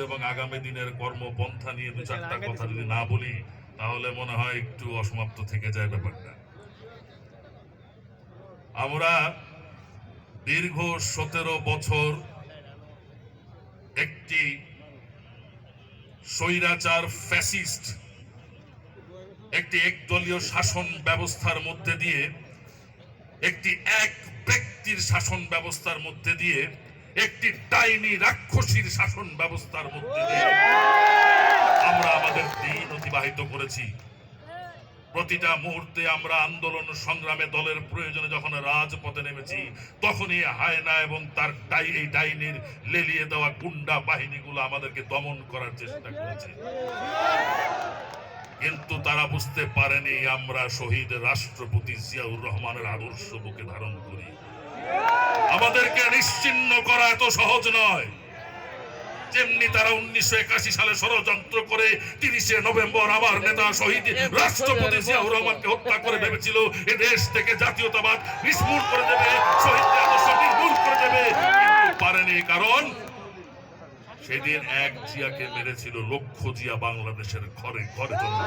এবং আগামী দিনের কর্মপন্থা নিয়ে দু চারটা কথা যদি না বলি তাহলে মনে হয় একটু অসমাপ্ত থেকে যায় ব্যাপারটা। আমরা দীর্ঘ 17 বছর একটি স্বৈরাচার ফ্যাসিস্ট একটি একদলীয় শাসন ব্যবস্থার মধ্যে দিয়ে, একটি এক ব্যক্তির শাসন ব্যবস্থার মধ্যে দিয়ে, একটি ডাইনি রাক্ষসীর শাসন ব্যবস্থার মধ্যে দিয়ে আমরা আমাদের দিন অতিবাহিত করেছি। প্রতিটা মুহূর্তে আমরা আন্দোলন সংগ্রামে দলের প্রয়োজনে যখন রাজপথে নেমেছি তখনই হায়না এবং তার এই ডাইনির লেলিয়ে দেওয়া গুন্ডা বাহিনীগুলো আমাদেরকে দমন করার চেষ্টা করেছে, কিন্তু তারা বুঝতে পারেনি আমরা শহীদ রাষ্ট্রপতি জিয়াউর রহমানের আদর্শ বুকে ধারণ করি। আমাদেরকে নিশ্চিহ্ন করা এত সহজ নয়। যেমনি তারা 1981 সালে ষড়যন্ত্র করে 30 নভেম্বর আমার নেতা শহীদ রাষ্ট্রপতি জিয়াউর রহমানকে হত্যা করে ভেবেছিল এ দেশ থেকে জাতীয়তাবাদ নিষ্মূল করে দেবে, শহীদদের আদর্শ নির্মূল করে দেবে, কিন্তু পারেনি। কারণ সেদিন এক জিয়াকে মেরেছিল লক্ষ জিয়া বাংলাদেশের ঘরে ঘরে জন্ম।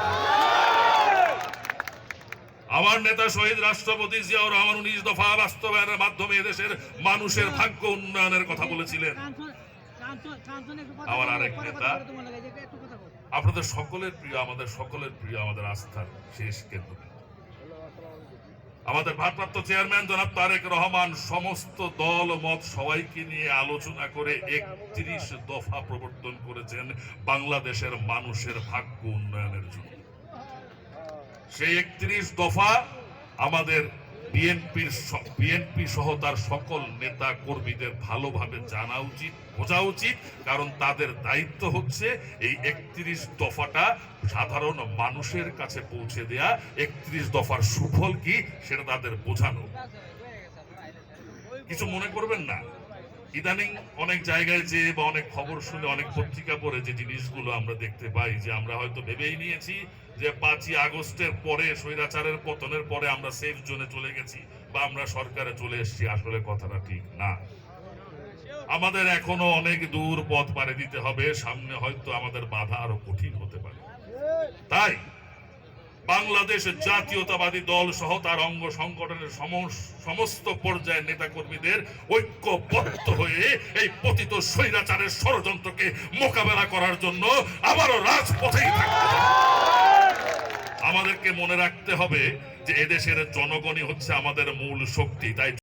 আমার নেতা শহীদ রাষ্ট্রপতি জিয়াউর রহমান 19 দফা বাস্তবায়নের মাধ্যমে এদেশের মানুষের ভাগ্য উন্নয়নের কথা বলেছিলেন। আমার আরেক নেতা, আপনাদের সকলের প্রিয়, আমাদের সকলের প্রিয়, আমাদের আস্থার শেষ কেন্দ্র, আমাদের ভারপ্রাপ্ত চেয়ারম্যান জনাব তারেক রহমান সমস্ত দল মত সবাইকে নিয়ে আলোচনা করে 31 দফা প্রবর্তন করেছেন বাংলাদেশের মানুষের ভাগ্য উন্নয়নের জন্য। সেই 31 দফা আমাদের বিএনপি সহ তার সকল নেতা কর্মীদের ভালোভাবে জানা উচিত, বোঝা উচিত, কারণ তাদের দায়িত্ব হচ্ছে এই 31 দফাটা সাধারণ মানুষের কাছে পৌঁছে দেয়া। 31 দফার সুফল কি সেটা তাদের বোঝানো। কিছু মনে করবেন না, ইদানিং অনেক জায়গায় যে বা অনেক খবর শুনে, অনেক পত্রিকা পড়ে যে জিনিসগুলো আমরা দেখতে পাই, যে আমরা হয়তো ভেবেই নিয়েছি যে 5ই আগস্টের পরে, স্বৈরাচারের পতনের পরে আমরা সেফ জোনে চলে গেছি বা আমরা সরকারে চলে এসেছি। আসলে কথাটা ঠিক না। আমাদের এখনো অনেক দূর পথ পাড়ি দিতে হবে, সামনে হয়তো আমাদের বাধা আরো কঠিন হতে পারে। তাই বাংলাদেশ জাতীয়তাবাদী দল সহ তার অঙ্গ সংগঠনের সমস্ত পর্যায়ের নেতা কর্মীদের ঐক্যবদ্ধ হয়ে এই পতিত স্বৈরাচারের ষড়যন্ত্রকে মোকাবেলা করার জন্য আবারও রাজপথেই থাকতে হবে। আমাদেরকে মনে রাখতে হবে যে এদেশের জনগণই হচ্ছে আমাদের মূল শক্তি। তাই